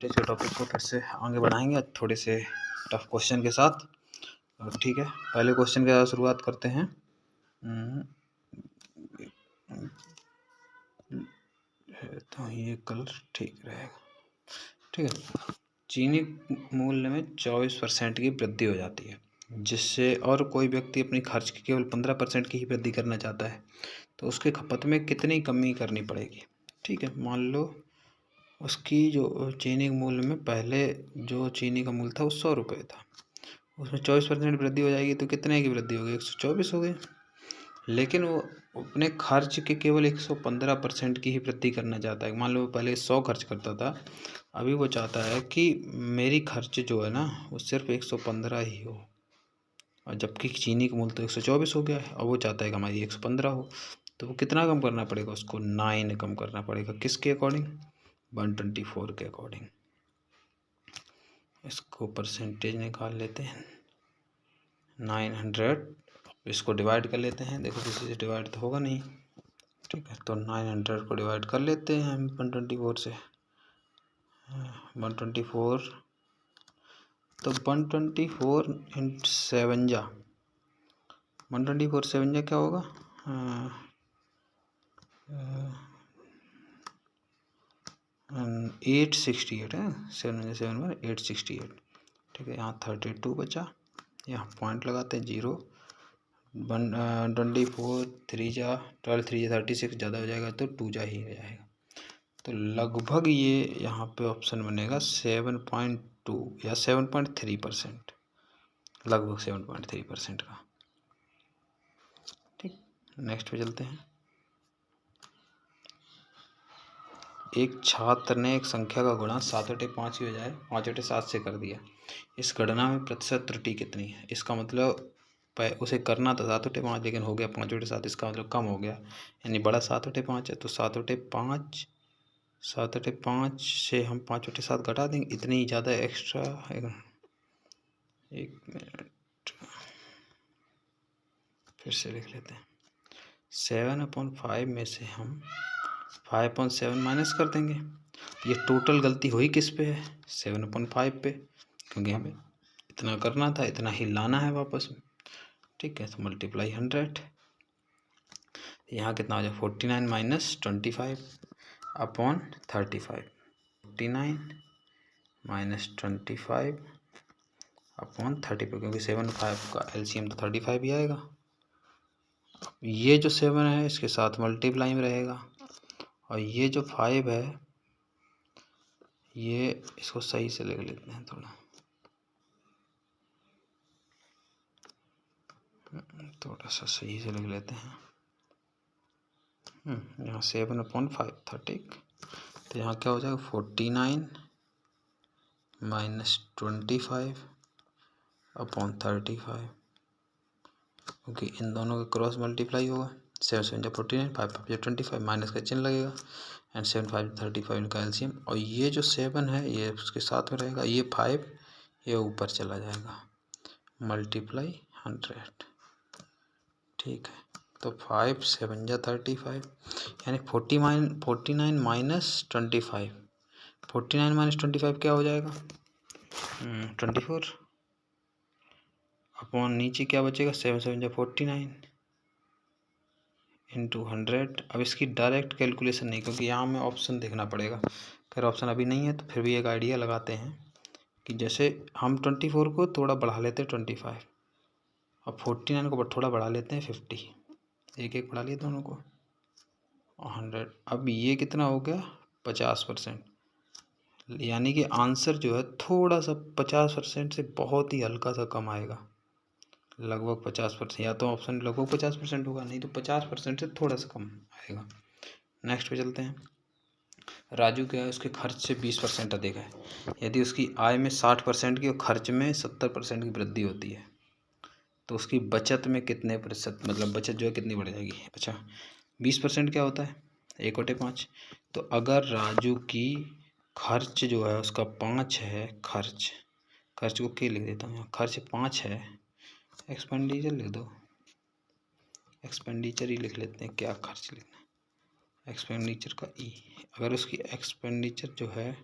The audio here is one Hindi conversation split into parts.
से टॉपिक को फिर से आगे बढ़ाएंगे थोड़े से टफ क्वेश्चन के साथ। ठीक है, पहले क्वेश्चन के साथ शुरुआत करते हैं। तो ये कलर ठीक रहेगा। ठीक है, चीनी मूल्य में 24% की वृद्धि हो जाती है, जिससे और कोई व्यक्ति अपनी खर्च की केवल 15% की ही वृद्धि करना चाहता है, तो उसके खपत में कितनी कमी करनी पड़ेगी। ठीक है, मान लो उसकी जो चीनी के मूल्य में पहले जो चीनी का मूल्य था वो 100 रुपये था, उसमें 24% वृद्धि हो जाएगी तो कितने की वृद्धि होगी, 124 हो गई। लेकिन वो अपने खर्च के केवल 115% की ही वृद्धि करना चाहता है। मान लो पहले 100 खर्च करता था, अभी वो चाहता है कि मेरी खर्च जो है ना वो सिर्फ 115 ही हो, और जबकि चीनी का मूल्य तो 124 हो गया है और वो चाहता है कि हमारी 115 हो। तो वो कितना कम करना पड़ेगा, उसको 9 कम करना पड़ेगा। किसके अकॉर्डिंग, 124 के अकॉर्डिंग। इसको परसेंटेज निकाल लेते हैं, 900, इसको डिवाइड कर लेते हैं। देखो किसी से डिवाइड तो होगा नहीं। ठीक है, तो 900 को डिवाइड कर लेते हैं हम 124 से। 124 तो 124 इंटू 7 जा 124 7 जा क्या होगा, 868 है। 7 ठीक है, यहाँ 32 बचा, यहाँ पॉइंट लगाते हैं 0। 24 3 जा 12 3 जा 36, ज़्यादा हो जाएगा तो 2 जा ही हो जाएगा। तो लगभग ये यहाँ पे ऑप्शन बनेगा 7.2 या 7.3%, लगभग 7.3% का। ठीक, नेक्स्ट पे चलते हैं। एक छात्र ने एक संख्या का गुणा 7 बटे 5 की बजाय 5 बटे 7 से कर दिया। इस गणना में प्रतिशत त्रुटि कितनी है। इसका मतलब उसे करना था 7 बटे 5, लेकिन हो गया 5 बटे 7, इसका मतलब कम हो गया, यानी बड़ा 7 बटे 5 है। तो 7 बटे 5 से हम 5 बटे 7 घटा देंगे, इतनी ही ज़्यादा एक्स्ट्रा। एक मिनट फिर से लिख लेते हैं। 7/5 में से हम 5/7 माइनस कर देंगे। ये टोटल गलती हुई किस पे है, 7/5 पे, क्योंकि हमें इतना करना था, इतना ही लाना है वापस में। ठीक है, तो मल्टीप्लाई 100, यहाँ कितना हो जाए 49 माइनस 25 अपॉन 35। 49 माइनस 25 अपॉन 35, क्योंकि 7/5 का एलसीएम तो 35 ही आएगा। ये जो 7 है इसके साथ मल्टीप्लाई में रहेगा, और ये जो 5 है ये इसको सही से लिख लेते हैं, थोड़ा सा सही से लिख लेते हैं। यहाँ 7/5 था। ठीक, तो यहाँ क्या हो जाएगा 49 माइनस 25 अपॉन 35, क्योंकि इन दोनों का क्रॉस मल्टीप्लाई होगा। 7 7 49, 5 5 25, माइनस का चिन्ह लगेगा, एंड 7 5 35 इनका एलसीएम। और ये जो 7 है ये उसके साथ में रहेगा, ये 5 ये ऊपर चला जाएगा, मल्टीप्लाई 100। ठीक है, तो 5 7 जा 35, यानी 49 माइनस 25, 49 माइनस 25 क्या हो जाएगा 24, अपॉन नीचे क्या बचेगा 7 7 जा 49 इंटू 100। अब इसकी डायरेक्ट कैलकुलेशन नहीं, क्योंकि यहाँ हमें ऑप्शन देखना पड़ेगा। खैर ऑप्शन अभी नहीं है, तो फिर भी एक आइडिया लगाते हैं कि जैसे हम 24 को थोड़ा बढ़ा लेते हैं 25, और 49 को थोड़ा बढ़ा लेते हैं 50, एक एक बढ़ा लिए दोनों को 100। अब ये कितना हो गया 50%, यानी कि आंसर जो है थोड़ा सा 50% से बहुत ही हल्का सा कम आएगा, लगभग 50%। या तो ऑप्शन लगभग 50% होगा, नहीं तो 50% से थोड़ा सा कम आएगा। नेक्स्ट पे चलते हैं। राजू क्या है, उसके खर्च से 20% अधिक है। यदि उसकी आय में 60% की और खर्च में 70% की वृद्धि होती है, तो उसकी बचत में कितने प्रतिशत, मतलब बचत जो है कितनी बढ़ जाएगी। अच्छा, 20% क्या होता है 1/5। तो अगर राजू की खर्च जो है उसका 5 है, खर्च को क्या लिख देता हूँ, खर्च 5 है, एक्सपेंडिचर लिख दो, एक्सपेंडिचर ही लिख लेते हैं, क्या खर्च लिखना है, एक्सपेंडिचर का ई। अगर उसकी एक्सपेंडिचर जो है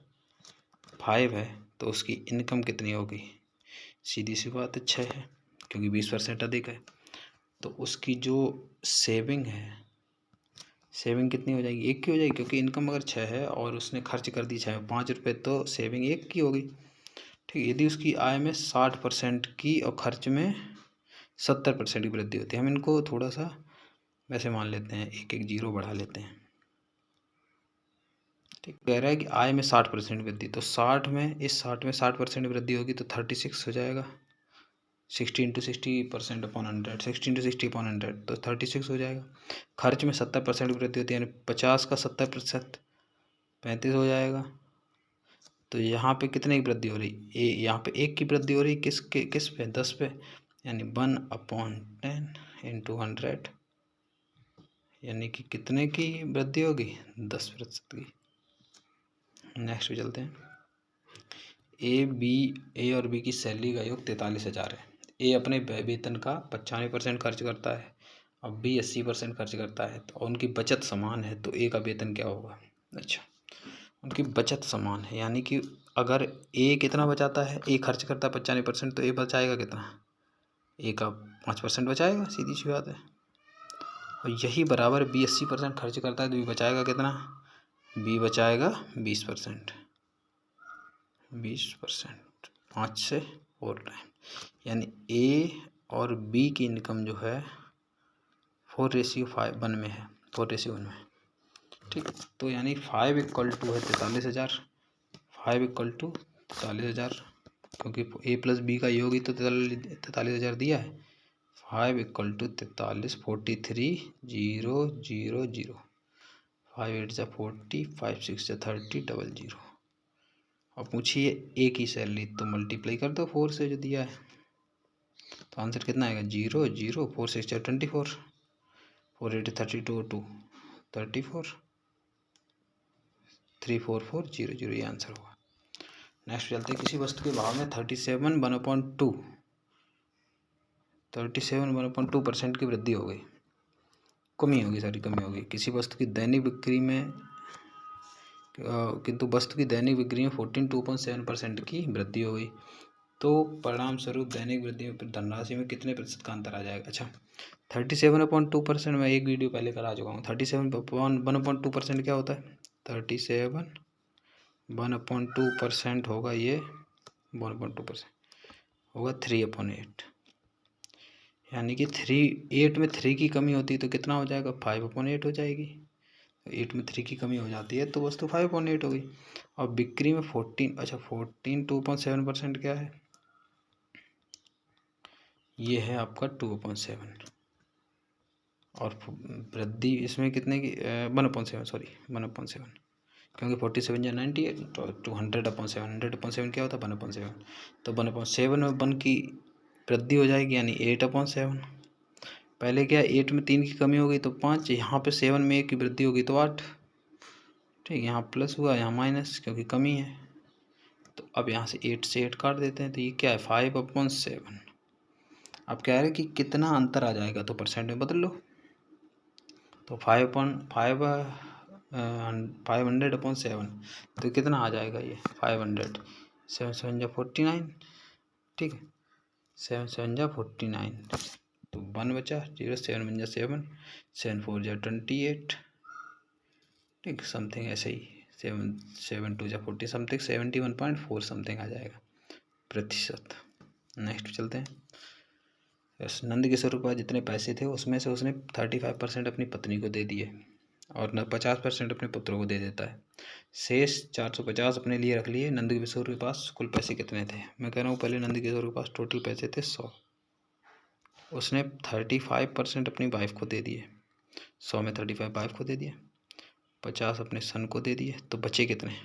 5 है तो उसकी इनकम कितनी होगी? सीधी सी बात है 6 है, क्योंकि 20% अधिक है। तो उसकी जो सेविंग है, सेविंग कितनी हो जाएगी? 1 की हो जाएगी, क्योंकि इनकम अगर 6 है और उसने खर्च कर दी 6 में 5 रुपये, तो सेविंग 1 की होगी। ठीक, यदि उसकी आय में 60% की और खर्च में 70% की वृद्धि होती है, हम इनको थोड़ा सा वैसे मान लेते हैं, एक एक जीरो बढ़ा लेते हैं। ठीक, कह रहा है कि आय में 60% वृद्धि, तो 60 में, इस 60 में 60% वृद्धि होगी तो 36 हो जाएगा। 60 इंटू 60% अपॉन 100, 60 इंटू 60/100 तो 36 हो जाएगा। खर्च में 70% वृद्धि होती है, यानी 50 का 70% 35 हो जाएगा। तो यहाँ पे कितने की वृद्धि हो रही? यहाँ पे 1 की वृद्धि हो रही, किस पे? 10 पे, यानी 1/10 इंटू 100, यानी कि कितने की वृद्धि होगी? 10% की। नेक्स्ट पे चलते हैं। ए और बी की सैलरी का योग 43,000 है। ए अपने वेतन का 95% खर्च करता है, अब बी 80% खर्च करता है, तो उनकी बचत समान है, तो ए का वेतन क्या होगा? अच्छा, उनकी बचत समान है, यानी कि अगर ए कितना बचाता है, ए खर्च करता है 95%, तो ए बचाएगा कितना? ए का 5% बचाएगा, सीधी सी बात है। और यही बराबर बी 80% खर्च करता है, तो बी बचाएगा कितना? बी बचाएगा 20%। 20% 5 से 4 टाइम, यानी ए और बी की इनकम जो है 4:1 में है, 4:1 में। ठीक, तो यानी 5 इक्वल टू है 43,000, 5 इक्वल टू 43,000, क्योंकि ए प्लस बी का योग ही तो 43,000 दिया है। 5 इक्वल टू 43, 43,000, 5 8 जा 40, 5 6 जा 30, 00। अब पूछिए ए की सैलरी, तो मल्टीप्लाई कर दो 4 से जो दिया है, तो आंसर कितना आएगा? 0 0, 4 6 जा 24, 4 8 32 2 34, 34400, ये आंसर होगा। नेक्स्ट चलते हैं। किसी वस्तु के भाव में 37 की वृद्धि हो गई, कमी होगी। किसी वस्तु की दैनिक बिक्री में किंतु वस्तु की दैनिक बिक्री में 14.2% की वृद्धि हो गई, तो परिणाम स्वरूप दैनिक वृद्धि में धनराशि में कितने प्रतिशत का अंतर आ जाएगा? अच्छा, 37.2% मैं एक वीडियो पहले करा चुका हूँ। 37/1.2% क्या होता है? 37 1/2% होगा, ये 1/2% होगा 3/8, यानी कि 8 में 3 की कमी होती है तो कितना हो जाएगा? 5/8 हो जाएगी। 8 में 3 की कमी हो जाती है तो वस्तु 5/8 हो गई। और बिक्री में 14 2.7% क्या है? ये है आपका 2/7, और वृद्धि इसमें कितने की? 1/7, सॉरी 1/7, क्योंकि 47 या 98 तो 200/7, 100/7 क्या होता है? 1/7, तो 1/7 में 1 की वृद्धि हो जाएगी, यानी 8/7। पहले क्या, 8 में 3 की कमी हो गई तो 5, यहाँ पे 7 में 1 की वृद्धि होगी तो 8। ठीक, यहाँ प्लस हुआ, यहाँ माइनस, क्योंकि कमी है। तो अब यहाँ से 8 से 8 काट देते हैं, तो ये क्या है? 5/7। अब कह रहे हैं कि कितना अंतर आ जाएगा, तो परसेंट में बदल लो। तो 500/7, तो कितना आ जाएगा ये? 500, 7 7 जा 49, ठीक है, 7 7 जा 49, तो 1 बचा, 0 7 1 जा 7, 7 4 जा 28, ठीक, समथिंग ऐसे ही 7 7 2 जा 40, समथिंग 71.4 समथिंग आ जाएगा प्रतिशत। नेक्स्ट चलते हैं। नंद किशोर के पास जितने पैसे थे उसमें से उसने 35% अपनी पत्नी को दे दिए और 50% अपने पुत्रों को दे देता है। शेष 450 अपने लिए रख लिए। नंद किशोर के पास कुल पैसे कितने थे? मैं कह रहा हूँ पहले नंद किशोर के पास टोटल पैसे थे 100, उसने 35% अपनी वाइफ को दे दिए, 100 में 35 वाइफ को दे दिए, 50 अपने सन को दे दिए, तो बचे कितने?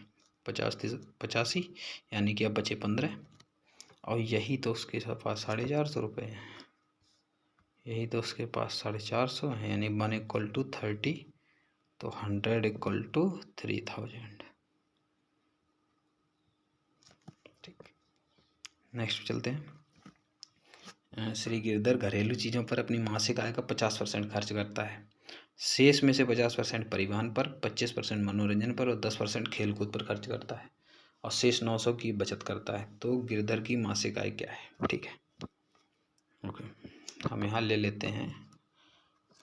85, यानी कि अब बचे 15। और यही तो उसके पास 450 रुपये हैं, यही तो उसके पास 450 है, यानी 1 इक्वल टू 30, तो 100 इक्वल टू 3000। ठीक, नेक्स्ट चलते हैं। श्री गिरधर घरेलू चीज़ों पर अपनी मासिक आय का 50% खर्च करता है। शेष में से 50% परिवहन पर, 25% मनोरंजन पर और 10% खेलकूद पर खर्च करता है। और शेष 900 की बचत करता है। तो गिरधर की मासिक आय क्या है? ठीक है, ओके। हम यहाँ ले लेते हैं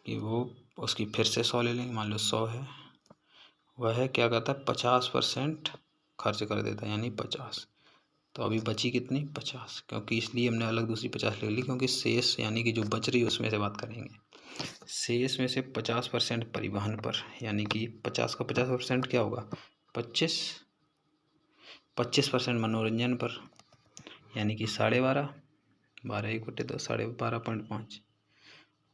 कि वो उसकी फिर से 100 ले लेंगे। मान लो 100 है, वह क्या करता है 50% खर्च कर देता है, यानी 50। तो अभी बची कितनी? 50। क्योंकि इसलिए हमने अलग दूसरी 50 ले ली, क्योंकि शेष यानी कि जो बच रही है उसमें से बात करेंगे। शेष में से 50% परिवहन पर, यानी कि 50 का 50% क्या होगा? 25। 25% मनोरंजन पर, यानी कि 12.5। 12 = 2, 12.5।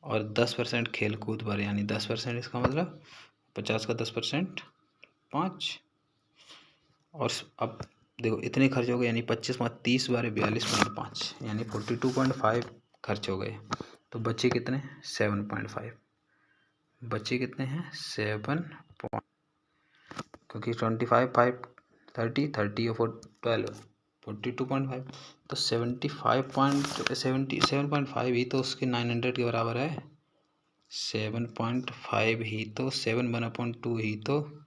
और 10% खेलकूद पर, यानी 10%। इसका मतलब 50 का 10% 5। और अब देखो इतने खर्च हो गए, यानी 25 × 30 = 42.5, यानी 42.5 खर्च हो गए। तो बचे कितने? 7.5। बचे कितने हैं? 7 क्योंकि 25 5 30 और 12 42.5। तो 7.5 ही तो उसके 900 के बराबर है। 7.5 ही तो 7/2 ही तो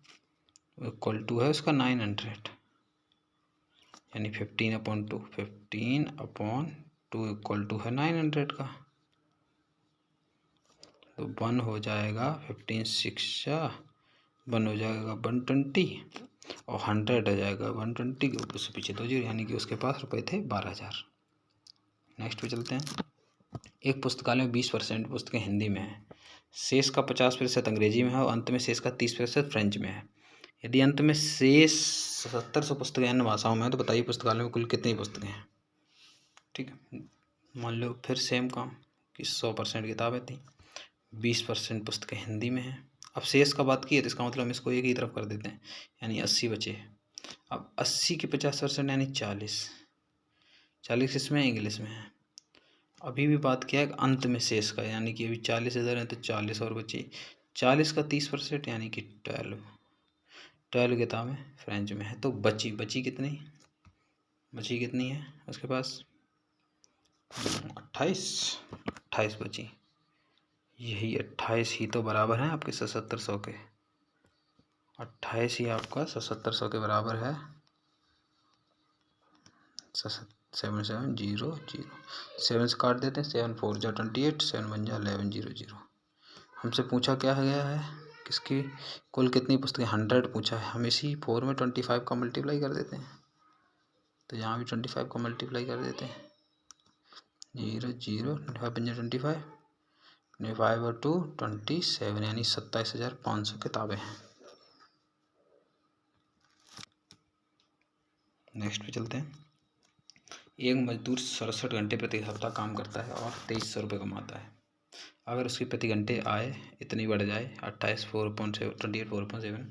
इक्वल टू है उसका 900, यानी 15/2। 15/2 इक्वल टू है 900 का। तो 1 हो जाएगा 15 6 1 हो जाएगा 120 और 100 हो जाएगा 120 के ऊपर से पीछे 2 जीरो, यानी कि उसके पास रुपए थे 12,000। नेक्स्ट पे चलते हैं। एक पुस्तकालय में 20% पुस्तकें हिंदी में है, शेष का 50% अंग्रेजी में है और अंत में शेष का 30% फ्रेंच में है। यदि अंत में शेष 7700 पुस्तकें अन्य भाषाओं में है, तो बताइए पुस्तकालय में कुल कितनी पुस्तकें हैं? ठीक है, मान लो फिर सेम काम कि 100% किताबें थी, 20% पुस्तकें हिंदी में हैं। अब शेष का बात की है तो इसका मतलब हम इसको एक ही तरफ कर देते हैं, यानी 80 बचे। अब 80 के 50% यानी 40 इसमें इंग्लिश में है। अभी भी बात किया है अंत में शेष का, यानी कि अभी 40 इधर है तो 40 और बची। 40 का 30% यानी कि 12 किताबें फ्रेंच में है। तो बची कितनी है उसके पास? 28 बची। यही 28 ही तो बराबर है आपके 7700 के। 28 ही आपका 7700 के बराबर है। 7700 7 से काट देते हैं। 7 4 = 28, 7 1 = 1100। हमसे पूछा क्या गया है किसकी कुल कितनी पुस्तकें? 100 पूछा है। हम इसी 4 में 25 का मल्टीप्लाई कर देते हैं, तो यहाँ भी 25 का मल्टीप्लाई कर देते हैं। 0 0 25 × 25 25 और 2 27, यानी 27,500 किताबें हैं। नेक्स्ट पे चलते हैं। एक मजदूर 67 घंटे प्रति हफ्ता काम करता है और 2300 रुपये कमाता है। अगर उसकी प्रति घंटे आय इतनी बढ़ जाए 28.7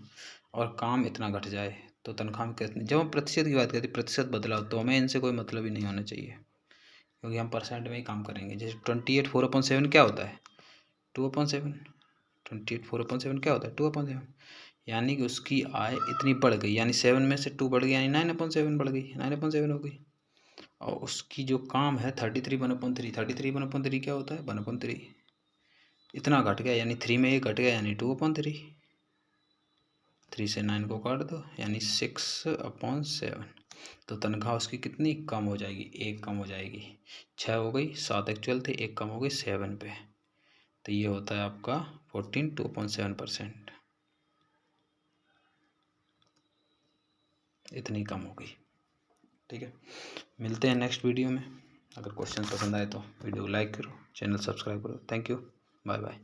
और काम इतना घट जाए तो तनख्वाह में कितनी? जब हम प्रतिशत की बात करते हैं, प्रतिशत बदलाव, तो हमें इनसे कोई मतलब ही नहीं होना चाहिए, क्योंकि हम परसेंट में ही काम करेंगे। जैसे 28/4/7 क्या होता है? 2/7। 28/4/7 क्या होता है? 2/7, यानी कि उसकी आय इतनी बढ़ गई, यानी 7 में से 2 बढ़ गई, यानी 9/7 बढ़ गई, 9/7 हो गई। और उसकी जो काम है 33/3, 33/3 क्या होता है? 1/3। इतना घट गया, यानी 3 में 1 घट गया, यानी 2/3। 3 से 9 को काट दो, यानी 6/7। तो तनख्वाह उसकी कितनी कम हो जाएगी? 1 कम हो जाएगी। 6 हो गई, 7 एक्चुअल थे, 1 कम हो गई 7 पे। तो ये होता है आपका 2.7%। इतनी कम हो गई। ठीक है, मिलते हैं नेक्स्ट वीडियो में। अगर क्वेश्चन पसंद आए तो वीडियो को लाइक करो, चैनल सब्सक्राइब करो। Thank you, bye bye.